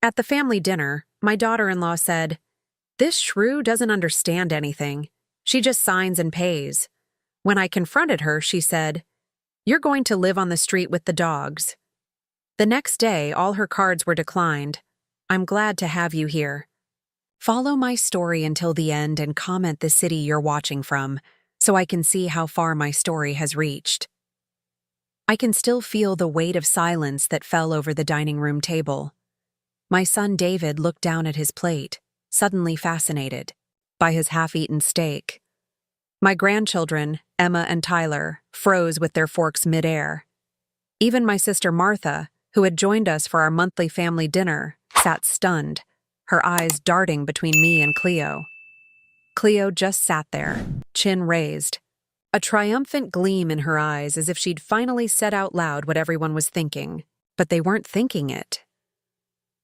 At the family dinner, my daughter-in-law said, "This shrew doesn't understand anything. She just signs and pays." When I confronted her, she said, "You're going to live on the street with the dogs." The next day, all her cards were declined. I'm glad to have you here. Follow my story until the end and comment the city you're watching from, so I can see how far my story has reached. I can still feel the weight of silence that fell over the dining room table. My son David looked down at his plate, suddenly fascinated by his half-eaten steak. My grandchildren, Emma and Tyler, froze with their forks midair. Even my sister Martha, who had joined us for our monthly family dinner, sat stunned, her eyes darting between me and Cleo. Cleo just sat there, chin raised, a triumphant gleam in her eyes as if she'd finally said out loud what everyone was thinking, but they weren't thinking it.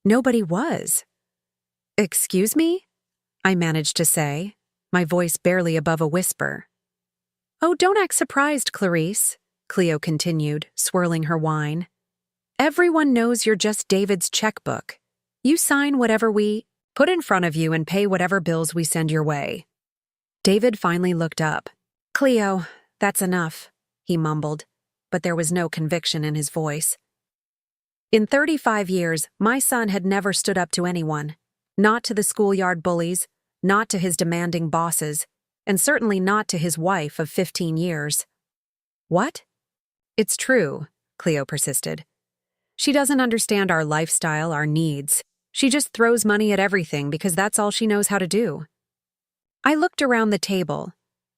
Nobody was. "Excuse me?" I managed to say, my voice barely above a whisper. "Oh, don't act surprised, Clarice," Cleo continued, swirling her wine. "Everyone knows you're just David's checkbook. You sign whatever we put in front of you and pay whatever bills we send your way." David finally looked up. "Cleo, that's enough," he mumbled, but there was no conviction in his voice. In 35 years, my son had never stood up to anyone. Not to the schoolyard bullies, not to his demanding bosses, and certainly not to his wife of 15 years. "What?" "It's true," Cleo persisted. "She doesn't understand our lifestyle, our needs. She just throws money at everything because that's all she knows how to do." I looked around the table.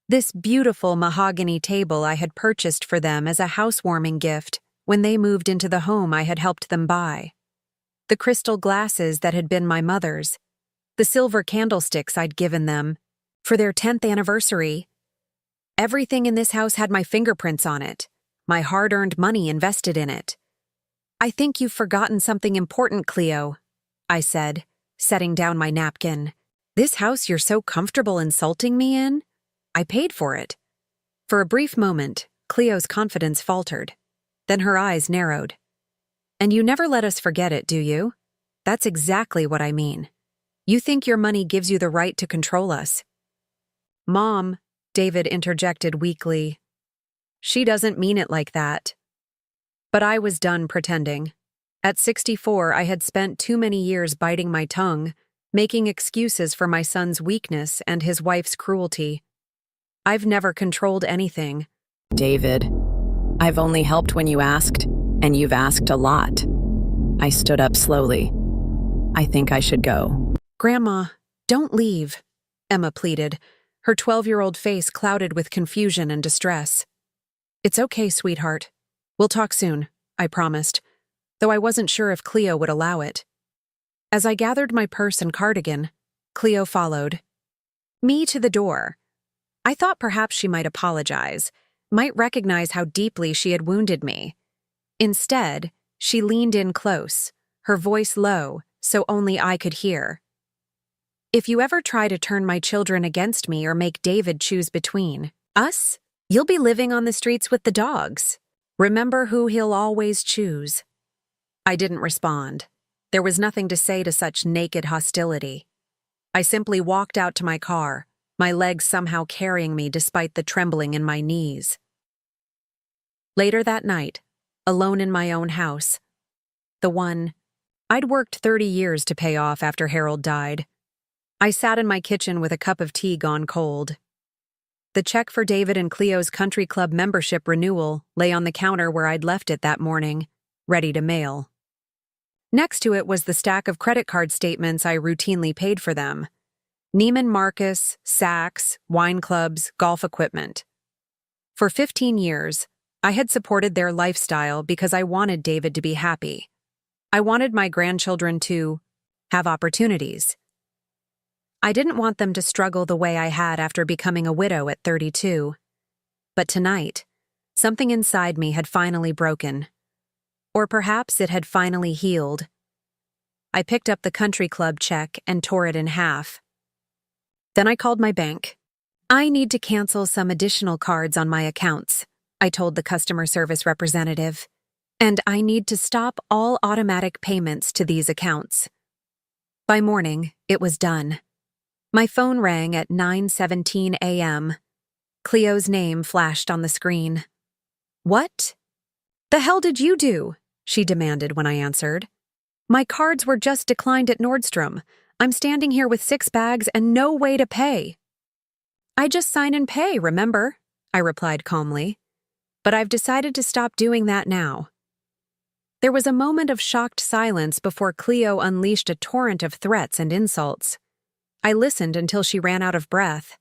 This beautiful mahogany table I had purchased for them as a housewarming gift when they moved into the home I had helped them buy. The crystal glasses that had been my mother's. The silver candlesticks I'd given them for their 10th anniversary. Everything in this house had my fingerprints on it, my hard-earned money invested in it. "I think you've forgotten something important, Cleo," I said, setting down my napkin. "This house you're so comfortable insulting me in? I paid for it." For a brief moment, Cleo's confidence faltered. Then her eyes narrowed. "And you never let us forget it, do you? That's exactly what I mean. You think your money gives you the right to control us." "Mom," David interjected weakly. "She doesn't mean it like that." But I was done pretending. At 64, I had spent too many years biting my tongue, making excuses for my son's weakness and his wife's cruelty. I've never controlled anything. "David, I've only helped when you asked, and you've asked a lot." I stood up slowly. "I think I should go." "Grandma, don't leave," Emma pleaded, her 12-year-old face clouded with confusion and distress. "It's okay, sweetheart. We'll talk soon," I promised, though I wasn't sure if Cleo would allow it. As I gathered my purse and cardigan, Cleo followed me to the door. I thought perhaps she might apologize, might recognize how deeply she had wounded me. Instead, she leaned in close, her voice low, so only I could hear. "If you ever try to turn my children against me or make David choose between us, you'll be living on the streets with the dogs. Remember who he'll always choose." I didn't respond. There was nothing to say to such naked hostility. I simply walked out to my car, my legs somehow carrying me despite the trembling in my knees. Later that night, alone in my own house, the one I'd worked 30 years to pay off after Harold died, I sat in my kitchen with a cup of tea gone cold. The check for David and Cleo's country club membership renewal lay on the counter where I'd left it that morning, ready to mail. Next to it was the stack of credit card statements I routinely paid for them. Neiman Marcus, Saks, wine clubs, golf equipment. For 15 years, I had supported their lifestyle because I wanted David to be happy. I wanted my grandchildren to have opportunities. I didn't want them to struggle the way I had after becoming a widow at 32. But tonight, something inside me had finally broken. Or perhaps it had finally healed. I picked up the country club check and tore it in half. Then I called my bank. "I need to cancel some additional cards on my accounts," I told the customer service representative. "And I need to stop all automatic payments to these accounts." By morning, it was done. My phone rang at 9:17 a.m. Cleo's name flashed on the screen. "What the hell did you do?" she demanded when I answered. "My cards were just declined at Nordstrom. I'm standing here with 6 bags and no way to pay." "I just sign and pay, remember?" I replied calmly. "But I've decided to stop doing that now." There was a moment of shocked silence before Cleo unleashed a torrent of threats and insults. I listened until she ran out of breath.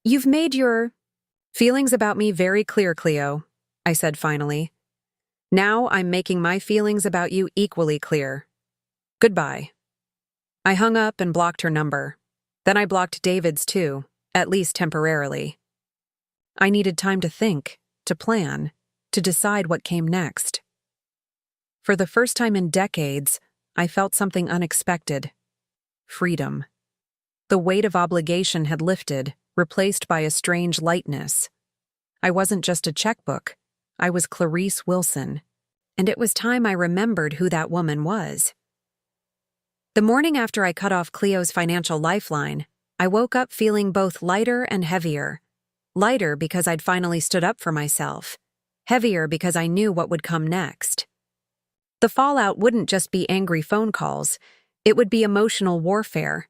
"You've made your feelings about me very clear, Cleo," I said finally. "Now I'm making my feelings about you equally clear. Goodbye." I hung up and blocked her number. Then I blocked David's too, at least temporarily. I needed time to think, to plan, to decide what came next. For the first time in decades, I felt something unexpected. Freedom. The weight of obligation had lifted, replaced by a strange lightness. I wasn't just a checkbook. I was Clarice Wilson. And it was time I remembered who that woman was. The morning after I cut off Cleo's financial lifeline, I woke up feeling both lighter and heavier. Lighter because I'd finally stood up for myself. Heavier because I knew what would come next. The fallout wouldn't just be angry phone calls, it would be emotional warfare.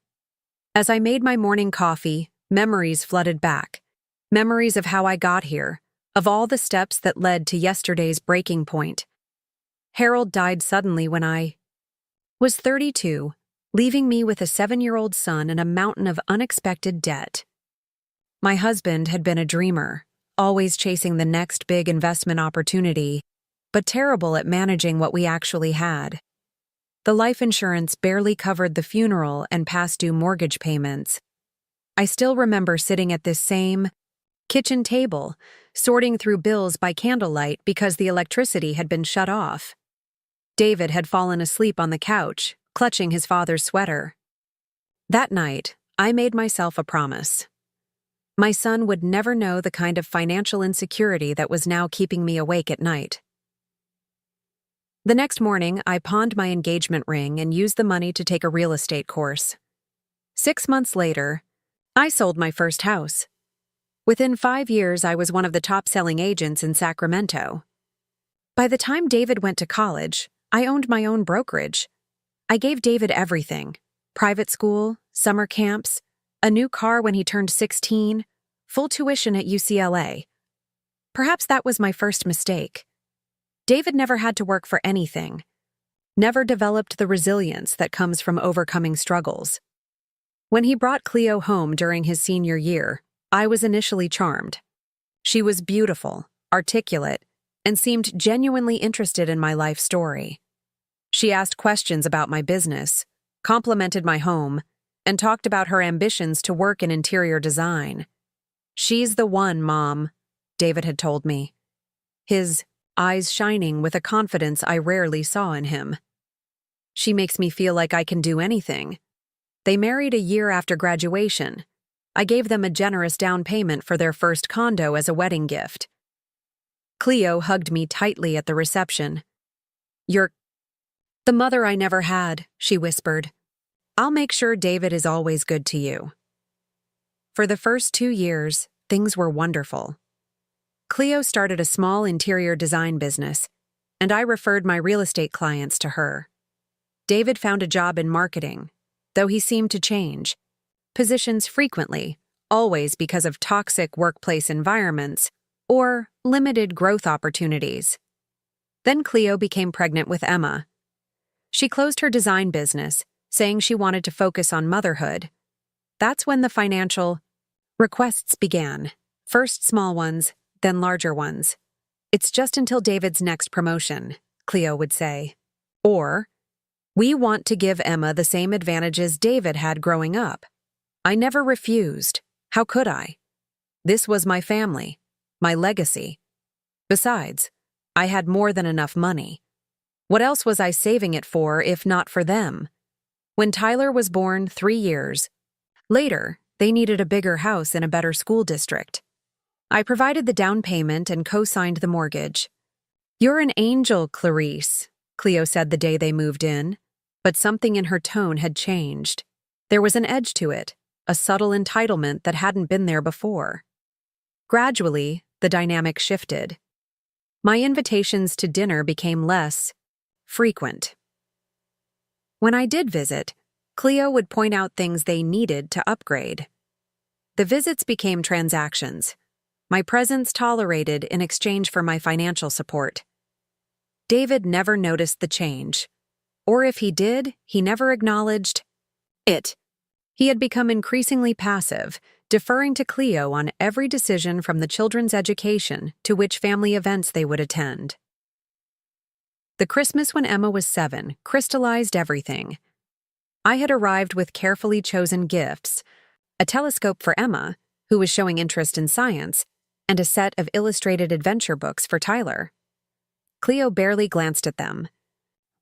As I made my morning coffee, memories flooded back. Memories of how I got here, of all the steps that led to yesterday's breaking point. Harold died suddenly when I was 32, leaving me with a 7-year-old son and a mountain of unexpected debt. My husband had been a dreamer, always chasing the next big investment opportunity, but terrible at managing what we actually had. The life insurance barely covered the funeral and past due mortgage payments. I still remember sitting at this same kitchen table, sorting through bills by candlelight because the electricity had been shut off. David had fallen asleep on the couch, clutching his father's sweater. That night, I made myself a promise. My son would never know the kind of financial insecurity that was now keeping me awake at night. The next morning, I pawned my engagement ring and used the money to take a real estate course. 6 months later, I sold my first house. Within 5 years, I was one of the top-selling agents in Sacramento. By the time David went to college, I owned my own brokerage. I gave David everything: private school, summer camps, a new car when he turned 16, full tuition at UCLA. Perhaps that was my first mistake. David never had to work for anything, never developed the resilience that comes from overcoming struggles. When he brought Cleo home during his senior year, I was initially charmed. She was beautiful, articulate, and seemed genuinely interested in my life story. She asked questions about my business, complimented my home, and talked about her ambitions to work in interior design. "She's the one, Mom," David had told me, his eyes shining with a confidence I rarely saw in him. "She makes me feel like I can do anything." They married a year after graduation. I gave them a generous down payment for their first condo as a wedding gift. Cleo hugged me tightly at the reception. "You're the mother I never had," she whispered. "I'll make sure David is always good to you." For the first 2 years, things were wonderful. Cleo started a small interior design business, and I referred my real estate clients to her. David found a job in marketing, though he seemed to change positions frequently, always because of toxic workplace environments or limited growth opportunities. Then Cleo became pregnant with Emma. She closed her design business, saying she wanted to focus on motherhood. That's when the financial requests began, first small ones, then larger ones. "It's just until David's next promotion," Cleo would say. Or, "We want to give Emma the same advantages David had growing up." I never refused. How could I? This was my family, my legacy. Besides, I had more than enough money. What else was I saving it for if not for them? When Tyler was born 3 years later, they needed a bigger house in a better school district. I provided the down payment and co-signed the mortgage. "You're an angel, Clarice," Cleo said the day they moved in. but something in her tone had changed. There was an edge to it, a subtle entitlement that hadn't been there before. Gradually, the dynamic shifted. My invitations to dinner became less frequent. When I did visit, Cleo would point out things they needed to upgrade. The visits became transactions, my presence tolerated in exchange for my financial support. David never noticed the change. Or if he did, he never acknowledged it. He had become increasingly passive, deferring to Cleo on every decision from the children's education to which family events they would attend. The Christmas when Emma was 7 crystallized everything. I had arrived with carefully chosen gifts, a telescope for Emma, who was showing interest in science, and a set of illustrated adventure books for Tyler. Cleo barely glanced at them.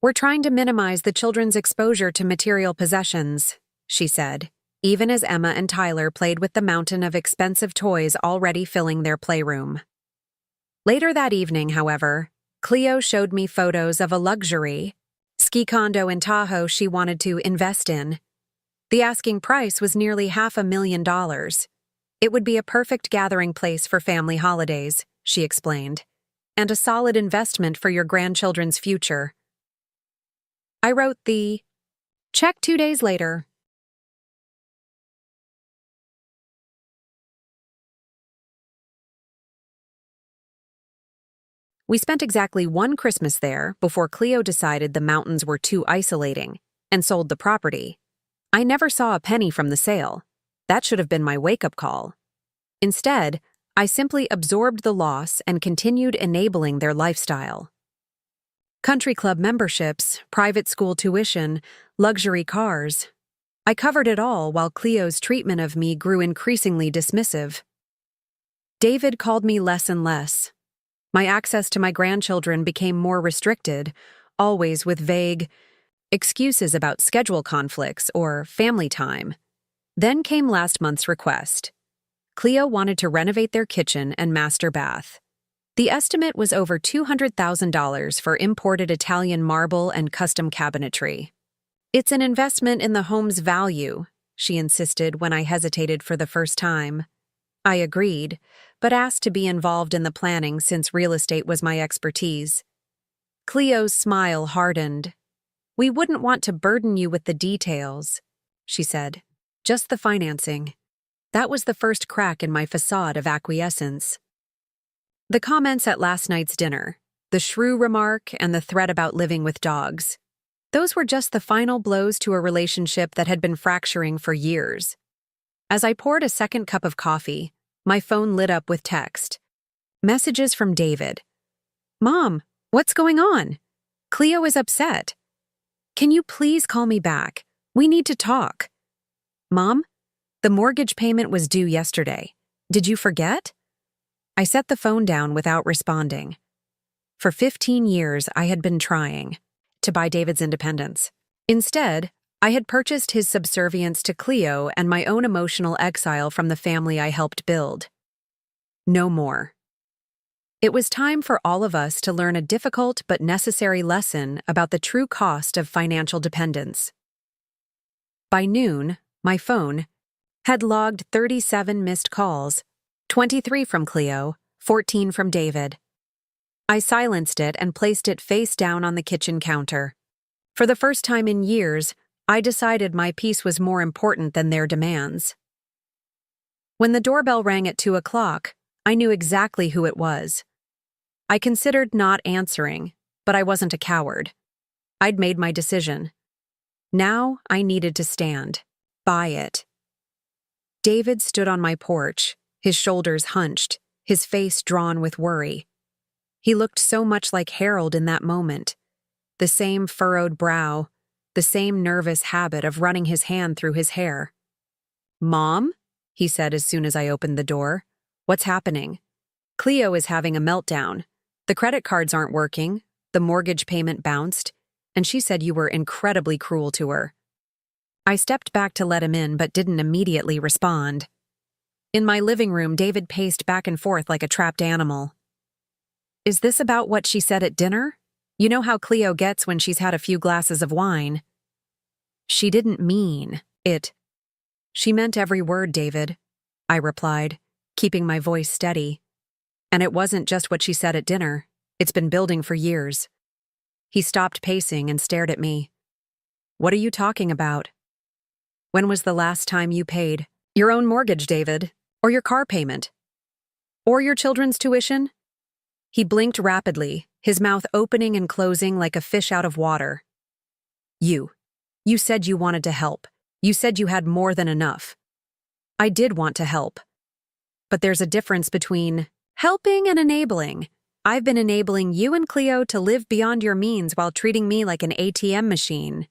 "We're trying to minimize the children's exposure to material possessions," she said, even as Emma and Tyler played with the mountain of expensive toys already filling their playroom. Later that evening, however, Cleo showed me photos of a luxury ski condo in Tahoe she wanted to invest in. The asking price was nearly $500,000. It would be a perfect gathering place for family holidays, she explained, and a solid investment for your grandchildren's future. I wrote the check 2 days later. We spent exactly one Christmas there before Cleo decided the mountains were too isolating and sold the property. I never saw a penny from the sale. That should have been my wake-up call. Instead, I simply absorbed the loss and continued enabling their lifestyle. Country club memberships, private school tuition, luxury cars. I covered it all while Cleo's treatment of me grew increasingly dismissive. David called me less and less. My access to my grandchildren became more restricted, always with vague excuses about schedule conflicts or family time. Then came last month's request. Cleo wanted to renovate their kitchen and master bath. The estimate was over $200,000 for imported Italian marble and custom cabinetry. "It's an investment in the home's value," she insisted when I hesitated for the first time. I agreed, but asked to be involved in the planning since real estate was my expertise. Cleo's smile hardened. "We wouldn't want to burden you with the details," she said. "Just the financing." That was the first crack in my facade of acquiescence. The comments at last night's dinner, the shrew remark, and the threat about living with dogs. Those were just the final blows to a relationship that had been fracturing for years. As I poured a second cup of coffee, my phone lit up with text. Messages from David. "Mom, what's going on? Cleo is upset. Can you please call me back? We need to talk. Mom, the mortgage payment was due yesterday. Did you forget?" I set the phone down without responding. For 15 years, I had been trying to buy David's independence. Instead, I had purchased his subservience to Cleo and my own emotional exile from the family I helped build. No more. It was time for all of us to learn a difficult but necessary lesson about the true cost of financial dependence. By noon, my phone had logged 37 missed calls, 23 from Cleo, 14 from David. I silenced it and placed it face down on the kitchen counter. For the first time in years, I decided my peace was more important than their demands. When the doorbell rang at 2 o'clock, I knew exactly who it was. I considered not answering, but I wasn't a coward. I'd made my decision. Now I needed to stand by it. David stood on my porch, his shoulders hunched, his face drawn with worry. He looked so much like Harold in that moment. The same furrowed brow, the same nervous habit of running his hand through his hair. "Mom?" he said as soon as I opened the door. "What's happening?" "Cleo is having a meltdown. The credit cards aren't working, the mortgage payment bounced, and she said you were incredibly cruel to her." I stepped back to let him in but didn't immediately respond. In my living room, David paced back and forth like a trapped animal. "Is this about what she said at dinner? You know how Cleo gets when she's had a few glasses of wine." She didn't mean it. She meant every word, David, I replied, keeping my voice steady. And it wasn't just what she said at dinner. It's been building for years. He stopped pacing and stared at me. What are you talking about? When was the last time you paid your own mortgage, David? Or your car payment? Or your children's tuition? He blinked rapidly, his mouth opening and closing like a fish out of water. You said you wanted to help. You said you had more than enough. I did want to help. But there's a difference between helping and enabling. I've been enabling you and Cleo to live beyond your means while treating me like an ATM machine.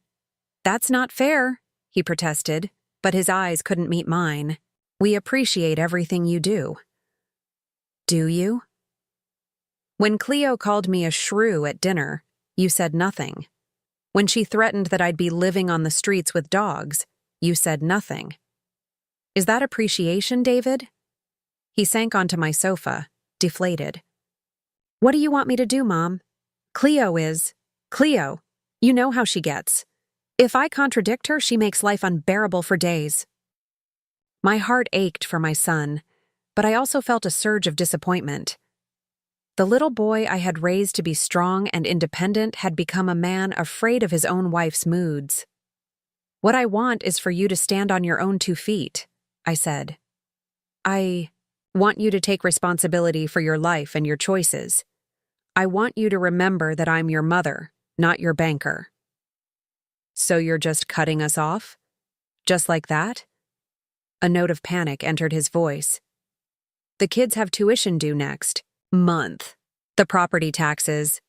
That's not fair, he protested, but his eyes couldn't meet mine. We appreciate everything you do. Do you? When Cleo called me a shrew at dinner, you said nothing. When she threatened that I'd be living on the streets with dogs, you said nothing. Is that appreciation, David? He sank onto my sofa, deflated. What do you want me to do, Mom? Cleo, you know how she gets. If I contradict her, she makes life unbearable for days. My heart ached for my son, but I also felt a surge of disappointment. The little boy I had raised to be strong and independent had become a man afraid of his own wife's moods. What I want is for you to stand on your own 2 feet, I said. I want you to take responsibility for your life and your choices. I want you to remember that I'm your mother, not your banker. So you're just cutting us off? Just like that? A note of panic entered his voice. The kids have tuition due next month. The property taxes.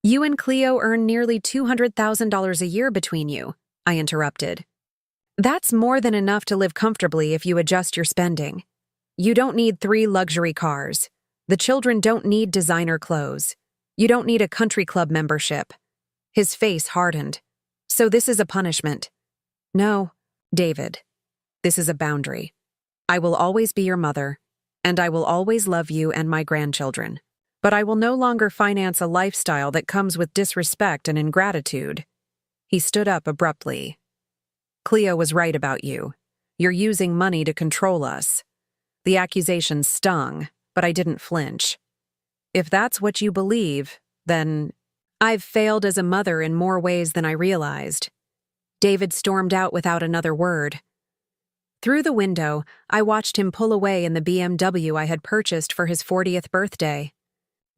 You and Cleo earn nearly $200,000 a year between you, I interrupted. That's more than enough to live comfortably if you adjust your spending. You don't need 3 luxury cars. The children don't need designer clothes. You don't need a country club membership. His face hardened. So this is a punishment. No, David. This is a boundary. I will always be your mother, and I will always love you and my grandchildren. But I will no longer finance a lifestyle that comes with disrespect and ingratitude. He stood up abruptly. Cleo was right about you. You're using money to control us. The accusation stung, but I didn't flinch. If that's what you believe, then I've failed as a mother in more ways than I realized. David stormed out without another word. Through the window, I watched him pull away in the BMW I had purchased for his 40th birthday.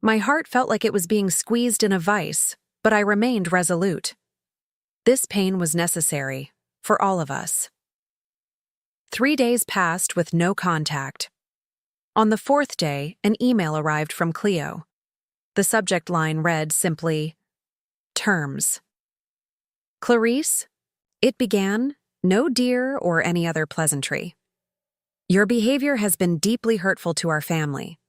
My heart felt like it was being squeezed in a vice, but I remained resolute. This pain was necessary, for all of us. 3 days passed with no contact. On the 4th day, an email arrived from Cleo. The subject line read simply, Terms. Clarice, it began, no dear or any other pleasantry. Your behavior has been deeply hurtful to our family.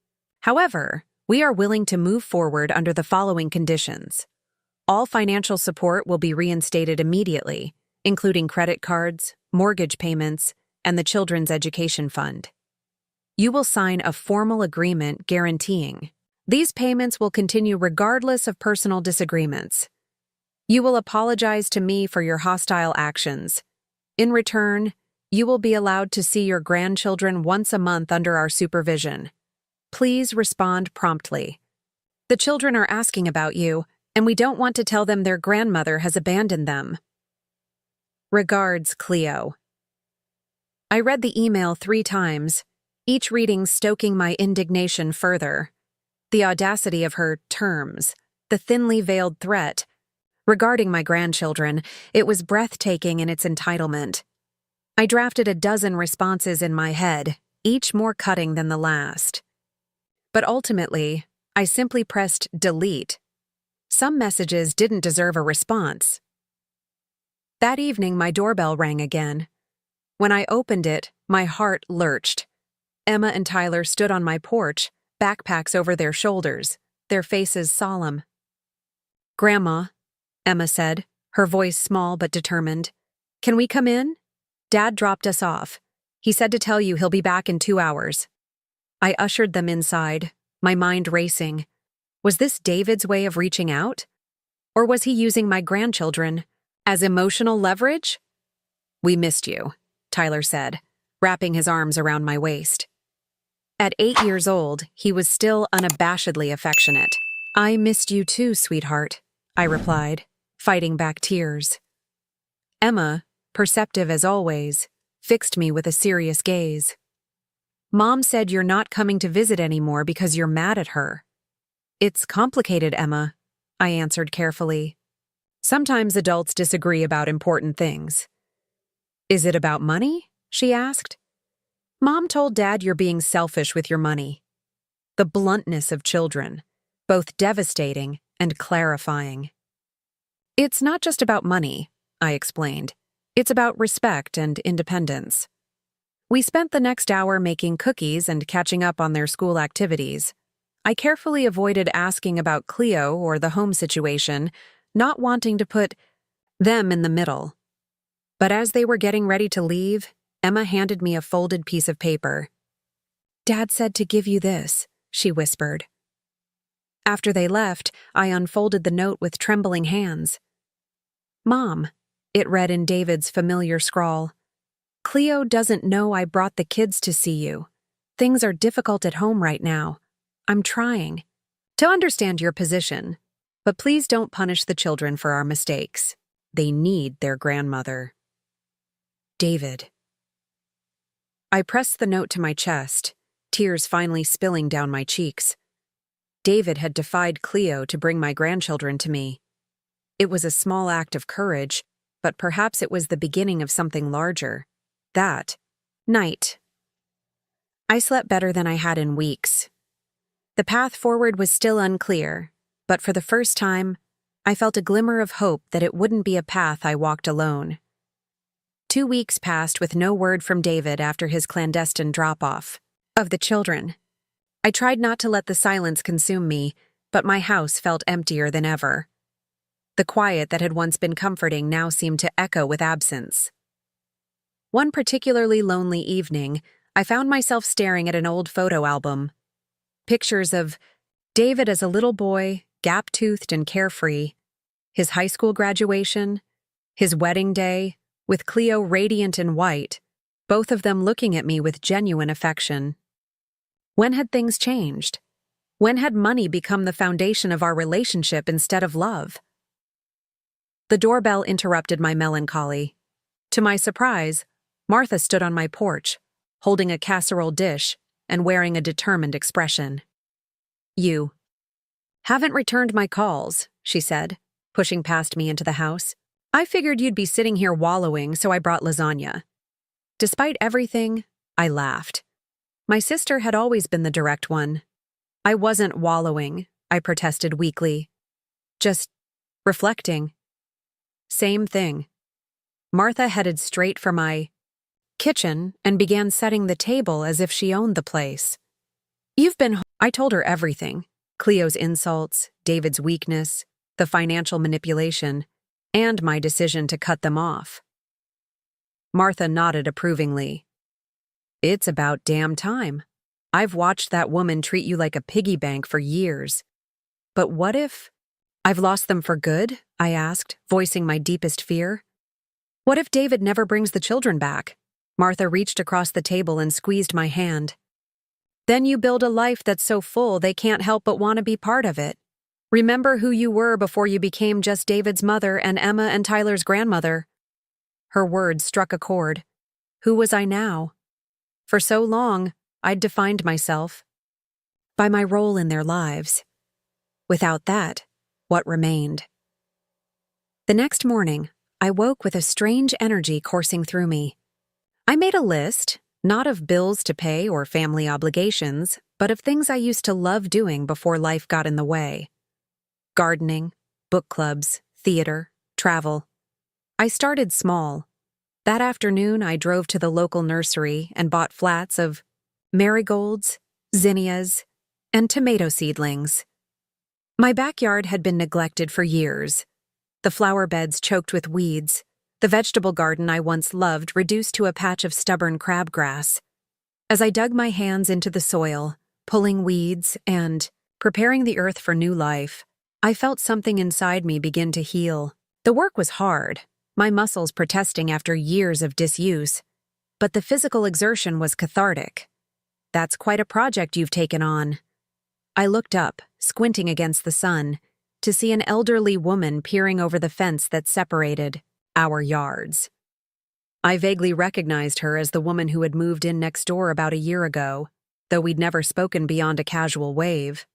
However, we are willing to move forward under the following conditions. All financial support will be reinstated immediately, including credit cards, mortgage payments, and the Children's Education Fund. You will sign a formal agreement guaranteeing these payments will continue regardless of personal disagreements. You will apologize to me for your hostile actions. In return, you will be allowed to see your grandchildren once a month under our supervision. Please respond promptly. The children are asking about you, and we don't want to tell them their grandmother has abandoned them. Regards, Cleo. I read the email 3 times, each reading stoking my indignation further. The audacity of her terms, the thinly veiled threat. Regarding my grandchildren, it was breathtaking in its entitlement. I drafted a dozen responses in my head, each more cutting than the last. But ultimately, I simply pressed delete. Some messages didn't deserve a response. That evening, my doorbell rang again. When I opened it, my heart lurched. Emma and Tyler stood on my porch, backpacks over their shoulders, their faces solemn. Grandma, Emma said, her voice small but determined. Can we come in? Dad dropped us off. He said to tell you he'll be back in 2 hours. I ushered them inside, my mind racing. Was this David's way of reaching out? Or was he using my grandchildren, As emotional leverage? We missed you, Tyler said, wrapping his arms around my waist. At 8 years old, he was still unabashedly affectionate. I missed you too, sweetheart, I replied, fighting back tears. Emma, perceptive as always, fixed me with a serious gaze. Mom said you're not coming to visit anymore because you're mad at her. It's complicated, Emma, I answered carefully. Sometimes adults disagree about important things. Is it about money? She asked. Mom told Dad you're being selfish with your money. The bluntness of children, both devastating and clarifying. It's not just about money, I explained. It's about respect and independence. We spent the next hour making cookies and catching up on their school activities. I carefully avoided asking about Cleo or the home situation, not wanting to put them in the middle. But as they were getting ready to leave, Emma handed me a folded piece of paper. Dad said to give you this, she whispered. After they left, I unfolded the note with trembling hands. Mom, it read in David's familiar scrawl. Cleo doesn't know I brought the kids to see you. Things are difficult at home right now. I'm trying to understand your position, but please don't punish the children for our mistakes. They need their grandmother. David. I pressed the note to my chest, tears finally spilling down my cheeks. David had defied Cleo to bring my grandchildren to me. It was a small act of courage, but perhaps it was the beginning of something larger. That night, I slept better than I had in weeks. The path forward was still unclear, but for the first time, I felt a glimmer of hope that it wouldn't be a path I walked alone. 2 weeks passed with no word from David after his clandestine drop-off of the children. I tried not to let the silence consume me, but my house felt emptier than ever. The quiet that had once been comforting now seemed to echo with absence. One particularly lonely evening, I found myself staring at an old photo album. Pictures of David as a little boy, gap-toothed and carefree, his high school graduation, his wedding day, with Cleo radiant in white, both of them looking at me with genuine affection. When had things changed? When had money become the foundation of our relationship instead of love? The doorbell interrupted my melancholy. To my surprise, Martha stood on my porch, holding a casserole dish and wearing a determined expression. You haven't returned my calls, she said, pushing past me into the house. I figured you'd be sitting here wallowing, so I brought lasagna. Despite everything, I laughed. My sister had always been the direct one. I wasn't wallowing, I protested weakly. Just reflecting. Same thing. Martha headed straight for my kitchen and began setting the table as if she owned the place. I told her everything. Cleo's insults, David's weakness, the financial manipulation, and my decision to cut them off. Martha nodded approvingly. It's about damn time. I've watched that woman treat you like a piggy bank for years. But what if I've lost them for good? I asked, voicing my deepest fear. What if David never brings the children back? Martha reached across the table and squeezed my hand. Then you build a life that's so full they can't help but want to be part of it. Remember who you were before you became just David's mother and Emma and Tyler's grandmother. Her words struck a chord. Who was I now? For so long, I'd defined myself by my role in their lives. Without that, what remained? The next morning, I woke with a strange energy coursing through me. I made a list, not of bills to pay or family obligations, but of things I used to love doing before life got in the way. Gardening, book clubs, theater, travel. I started small. That afternoon, I drove to the local nursery and bought flats of marigolds, zinnias, and tomato seedlings. My backyard had been neglected for years. The flower beds choked with weeds, the vegetable garden I once loved reduced to a patch of stubborn crabgrass. As I dug my hands into the soil, pulling weeds and preparing the earth for new life, I felt something inside me begin to heal. The work was hard, my muscles protesting after years of disuse. But the physical exertion was cathartic. That's quite a project you've taken on. I looked up, squinting against the sun, to see an elderly woman peering over the fence that separated our yards. I vaguely recognized her as the woman who had moved in next door about a year ago, though we'd never spoken beyond a casual wave.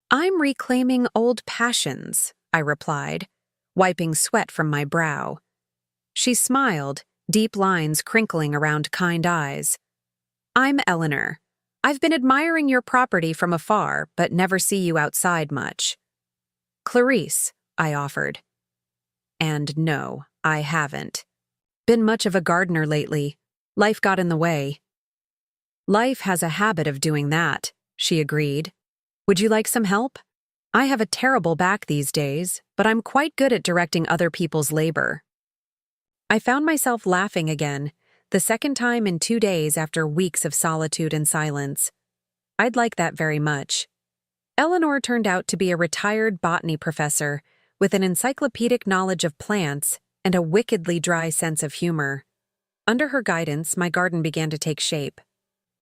"I'm reclaiming old passions," I replied, wiping sweat from my brow. She smiled, deep lines crinkling around kind eyes. "I'm Eleanor. I've been admiring your property from afar, but never see you outside much." "Clarice," I offered. And no, I haven't been much of a gardener lately. Life got in the way. "Life has a habit of doing that," she agreed. "Would you like some help? I have a terrible back these days, but I'm quite good at directing other people's labor." I found myself laughing again, the second time in 2 days after weeks of solitude and silence. I'd like that very much. Eleanor turned out to be a retired botany professor with an encyclopedic knowledge of plants and a wickedly dry sense of humor. Under her guidance, my garden began to take shape.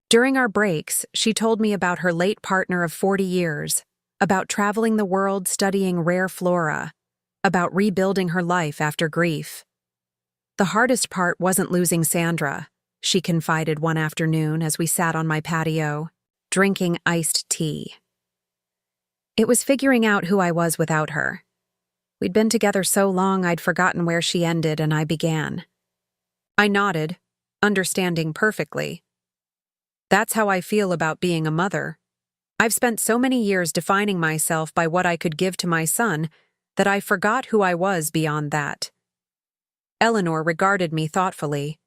During our breaks, she told me about her late partner of 40 years, about traveling the world studying rare flora, about rebuilding her life after grief. "The hardest part wasn't losing Sandra," she confided one afternoon as we sat on my patio, drinking iced tea. "It was figuring out who I was without her. We'd been together so long I'd forgotten where she ended and I began." I nodded, understanding perfectly. That's how I feel about being a mother. I've spent so many years defining myself by what I could give to my son that I forgot who I was beyond that. Eleanor regarded me thoughtfully.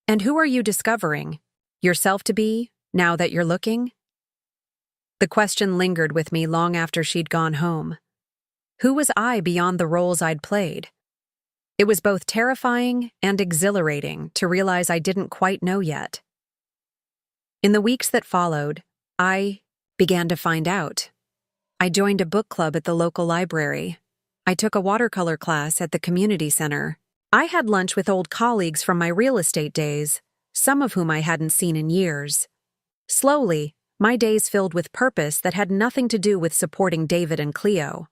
"And who are you discovering? Yourself to be, now that you're looking?" The question lingered with me long after she'd gone home. Who was I beyond the roles I'd played? It was both terrifying and exhilarating to realize I didn't quite know yet. In the weeks that followed, I began to find out. I joined a book club at the local library. I took a watercolor class at the community center. I had lunch with old colleagues from my real estate days, some of whom I hadn't seen in years. Slowly, my days filled with purpose that had nothing to do with supporting David and Cleo.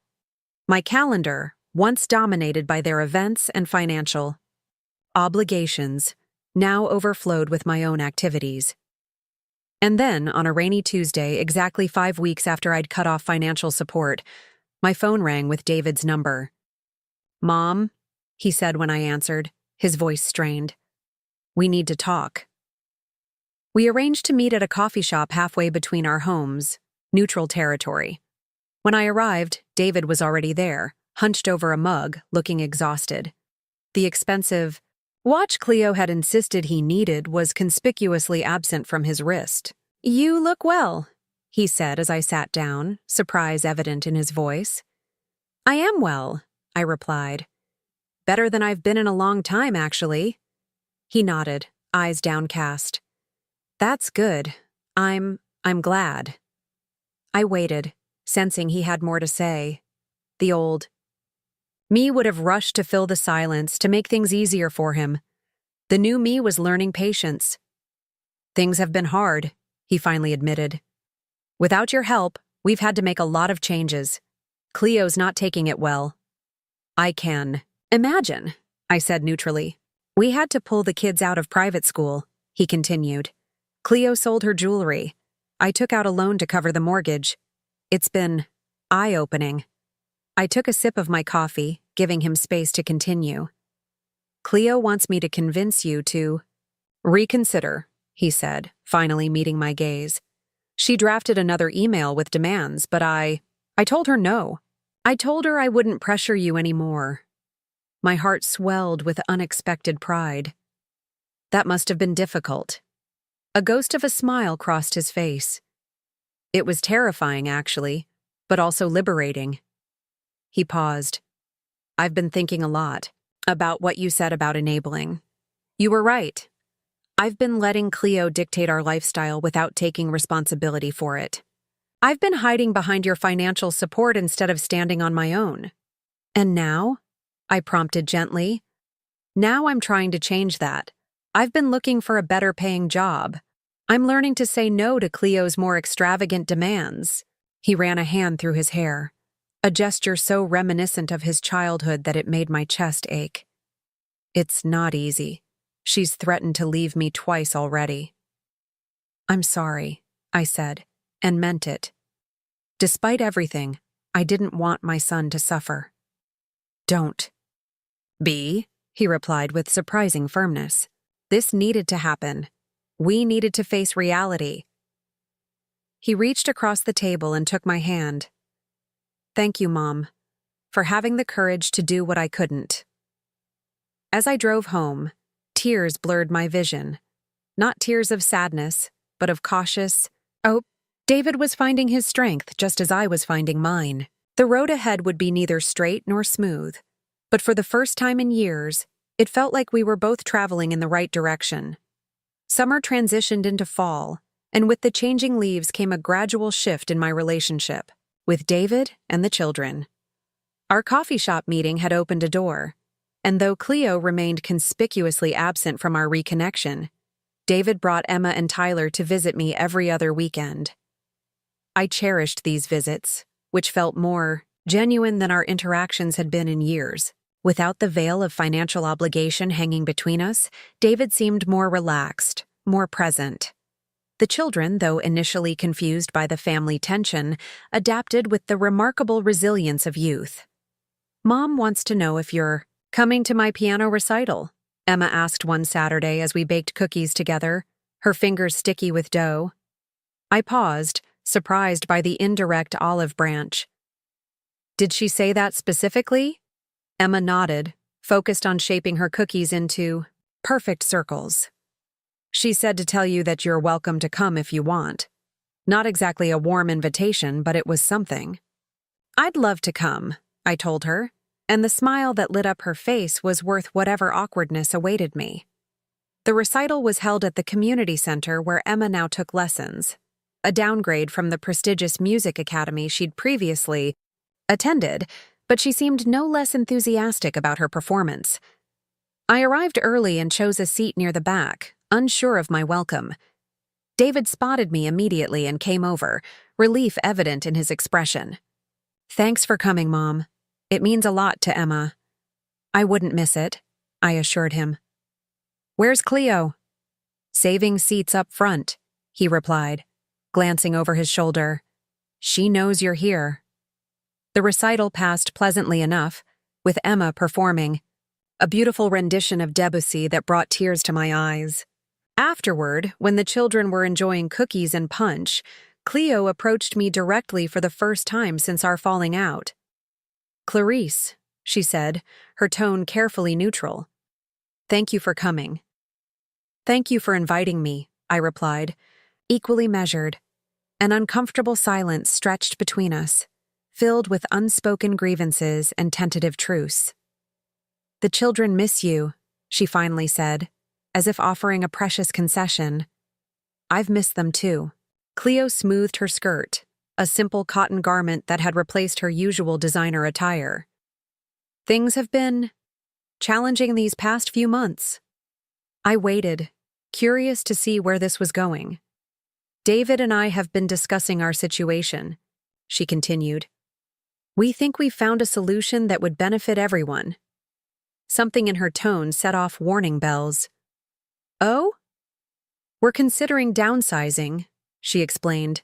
My calendar, once dominated by their events and financial obligations, now overflowed with my own activities. And then, on a rainy Tuesday, exactly 5 weeks after I'd cut off financial support, my phone rang with David's number. "Mom," he said when I answered, his voice strained. "We need to talk." We arranged to meet at a coffee shop halfway between our homes, neutral territory. When I arrived, David was already there, hunched over a mug, looking exhausted. The expensive watch Cleo had insisted he needed was conspicuously absent from his wrist. "You look well," he said as I sat down, surprise evident in his voice. "I am well," I replied. "Better than I've been in a long time, actually." He nodded, eyes downcast. "That's good. I'm glad." I waited, sensing he had more to say. The old me would have rushed to fill the silence to make things easier for him. The new me was learning patience. "Things have been hard," he finally admitted. "Without your help, we've had to make a lot of changes. Cleo's not taking it well." "I can imagine," I said neutrally. "We had to pull the kids out of private school," he continued. "Cleo sold her jewelry. I took out a loan to cover the mortgage. It's been eye-opening." I took a sip of my coffee, giving him space to continue. "Cleo wants me to convince you to reconsider," he said, finally meeting my gaze. "She drafted another email with demands, but I told her no. I told her I wouldn't pressure you anymore." My heart swelled with unexpected pride. That must have been difficult. A ghost of a smile crossed his face. It was terrifying, actually, but also liberating. He paused. "I've been thinking a lot about what you said about enabling. You were right. I've been letting Cleo dictate our lifestyle without taking responsibility for it. I've been hiding behind your financial support instead of standing on my own." "And now?" I prompted gently, Now I'm trying to change that. I've been looking for a better paying job. I'm learning to say no to Cleo's more extravagant demands. He ran a hand through his hair, a gesture so reminiscent of his childhood that it made my chest ache. It's not easy. She's threatened to leave me twice already. I'm sorry, I said, and meant it. Despite everything, I didn't want my son to suffer. Don't. B, he replied with surprising firmness. This needed to happen. We needed to face reality. He reached across the table and took my hand. Thank you, Mom, for having the courage to do what I couldn't. As I drove home, tears blurred my vision. Not tears of sadness, but of cautious, oh, David was finding his strength just as I was finding mine. The road ahead would be neither straight nor smooth, but for the first time in years, it felt like we were both traveling in the right direction. Summer transitioned into fall, and with the changing leaves came a gradual shift in my relationship with David and the children. Our coffee shop meeting had opened a door, and though Cleo remained conspicuously absent from our reconnection, David brought Emma and Tyler to visit me every other weekend. I cherished these visits, which felt more genuine than our interactions had been in years. Without the veil of financial obligation hanging between us, David seemed more relaxed, more present. The children, though initially confused by the family tension, adapted with the remarkable resilience of youth. Mom wants to know if you're coming to my piano recital, Emma asked one Saturday as we baked cookies together, her fingers sticky with dough. I paused, surprised by the indirect olive branch. Did she say that specifically? Emma nodded, focused on shaping her cookies into perfect circles. She said to tell you that you're welcome to come if you want. Not exactly a warm invitation, but it was something. I'd love to come, I told her, and the smile that lit up her face was worth whatever awkwardness awaited me. The recital was held at the community center where Emma now took lessons, a downgrade from the prestigious music academy she'd previously attended, but she seemed no less enthusiastic about her performance. I arrived early and chose a seat near the back, unsure of my welcome. David spotted me immediately and came over, relief evident in his expression. Thanks for coming, Mom. It means a lot to Emma. I wouldn't miss it, I assured him. Where's Cleo? Saving seats up front, he replied, glancing over his shoulder. She knows you're here. The recital passed pleasantly enough, with Emma performing, a beautiful rendition of Debussy that brought tears to my eyes. Afterward, when the children were enjoying cookies and punch, Cleo approached me directly for the first time since our falling out. Clarice, she said, her tone carefully neutral. Thank you for coming. Thank you for inviting me, I replied, equally measured. An uncomfortable silence stretched between us, filled with unspoken grievances and tentative truce. The children miss you, she finally said, as if offering a precious concession. I've missed them too. Cleo smoothed her skirt, a simple cotton garment that had replaced her usual designer attire. Things have been challenging these past few months. I waited, curious to see where this was going. David and I have been discussing our situation, she continued. We think we've found a solution that would benefit everyone. Something in her tone set off warning bells. Oh? We're considering downsizing, she explained.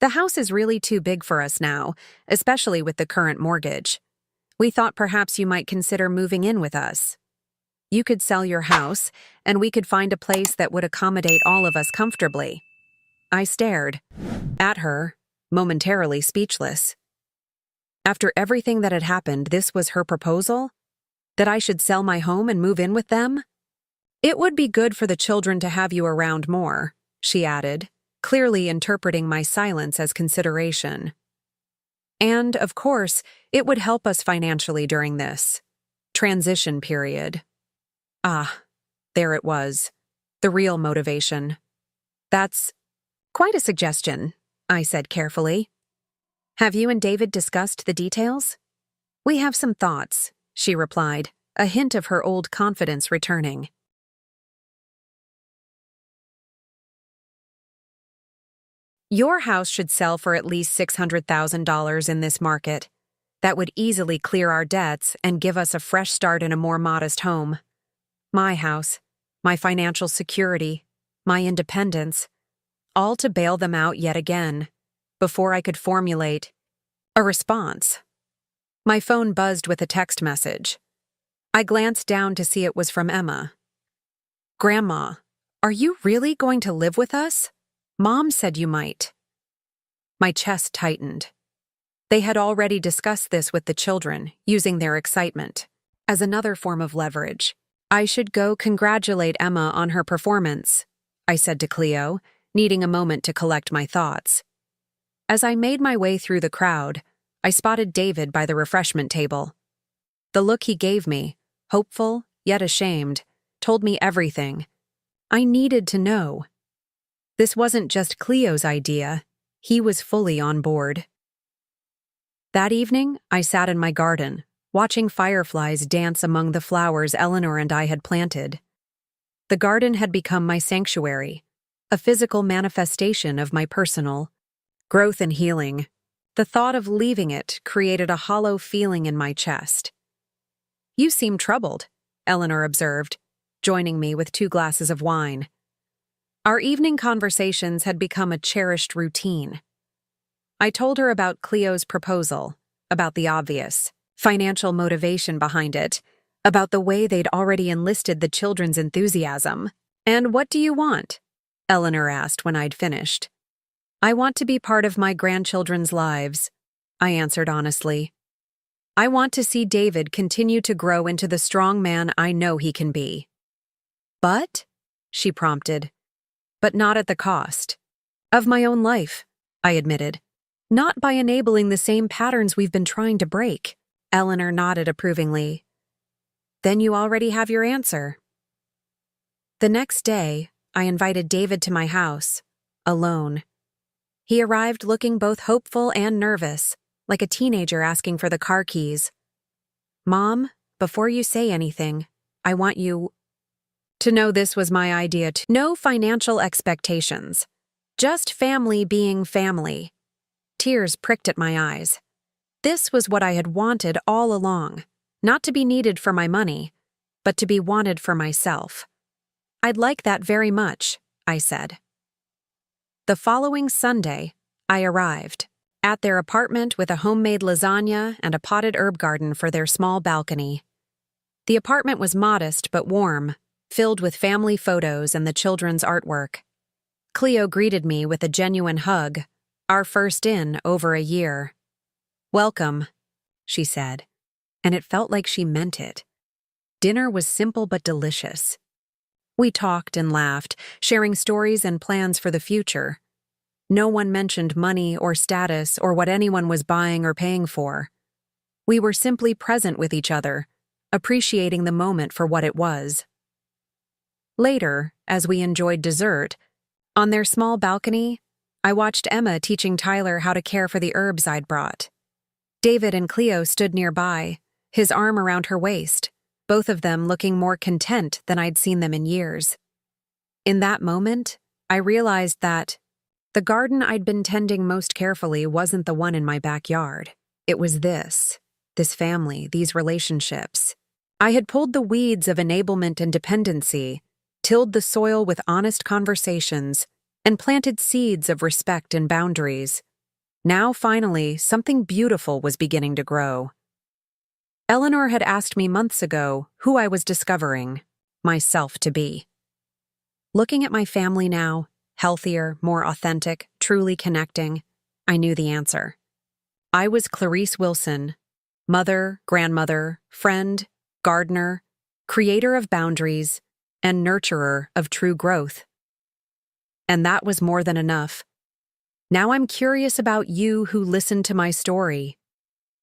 The house is really too big for us now, especially with the current mortgage. We thought perhaps you might consider moving in with us. You could sell your house, and we could find a place that would accommodate all of us comfortably. I stared at her, momentarily speechless. After everything that had happened, this was her proposal? That I should sell my home and move in with them? It would be good for the children to have you around more, she added, clearly interpreting my silence as consideration. And, of course, it would help us financially during this transition period. Ah, there it was. The real motivation. That's quite a suggestion, I said carefully. Have you and David discussed the details? We have some thoughts, she replied, a hint of her old confidence returning. Your house should sell for at least $600,000 in this market. That would easily clear our debts and give us a fresh start in a more modest home. My house, my financial security, my independence, all to bail them out yet again, before I could formulate a response. My phone buzzed with a text message. I glanced down to see it was from Emma. "Grandma, are you really going to live with us? Mom said you might." My chest tightened. They had already discussed this with the children, using their excitement as another form of leverage. "I should go congratulate Emma on her performance," I said to Cleo, needing a moment to collect my thoughts. As I made my way through the crowd, I spotted David by the refreshment table. The look he gave me, hopeful yet ashamed, told me everything I needed to know. This wasn't just Cleo's idea. He was fully on board. That evening, I sat in my garden, watching fireflies dance among the flowers Eleanor and I had planted. The garden had become my sanctuary, a physical manifestation of my personal growth and healing. The thought of leaving it created a hollow feeling in my chest. "You seem troubled," Eleanor observed, joining me with 2 glasses of wine. Our evening conversations had become a cherished routine. I told her about Cleo's proposal, about the obvious financial motivation behind it, about the way they'd already enlisted the children's enthusiasm. "And what do you want?" Eleanor asked when I'd finished. "I want to be part of my grandchildren's lives," I answered honestly. "I want to see David continue to grow into the strong man I know he can be." "But?" she prompted. "But not at the cost of my own life," I admitted. "Not by enabling the same patterns we've been trying to break." Eleanor nodded approvingly. "Then you already have your answer." The next day, I invited David to my house, alone. He arrived looking both hopeful and nervous, like a teenager asking for the car keys. "Mom, before you say anything, I want you to know this was my idea too. No financial expectations. Just family being family." Tears pricked at my eyes. This was what I had wanted all along, not to be needed for my money, but to be wanted for myself. "I'd like that very much," I said. The following Sunday, I arrived at their apartment with a homemade lasagna and a potted herb garden for their small balcony. The apartment was modest but warm, filled with family photos and the children's artwork. Cleo greeted me with a genuine hug, our first in over a year. "Welcome," she said, and it felt like she meant it. Dinner was simple but delicious. We talked and laughed, sharing stories and plans for the future. No one mentioned money or status or what anyone was buying or paying for. We were simply present with each other, appreciating the moment for what it was. Later, as we enjoyed dessert, on their small balcony, I watched Emma teaching Tyler how to care for the herbs I'd brought. David and Cleo stood nearby, his arm around her waist, both of them looking more content than I'd seen them in years. In that moment, I realized that the garden I'd been tending most carefully wasn't the one in my backyard. It was this family, these relationships. I had pulled the weeds of enablement and dependency, tilled the soil with honest conversations, and planted seeds of respect and boundaries. Now, finally, something beautiful was beginning to grow. Eleanor had asked me months ago who I was discovering myself to be. Looking at my family now, healthier, more authentic, truly connecting, I knew the answer. I was Clarice Wilson, mother, grandmother, friend, gardener, creator of boundaries, and nurturer of true growth. And that was more than enough. Now I'm curious about you who listened to my story.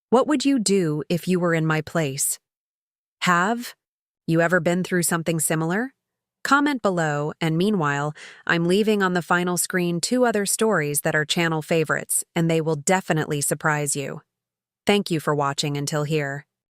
What would you do if you were in my place? Have you ever been through something similar? Comment below, and meanwhile, I'm leaving on the final screen 2 other stories that are channel favorites, and they will definitely surprise you. Thank you for watching until here.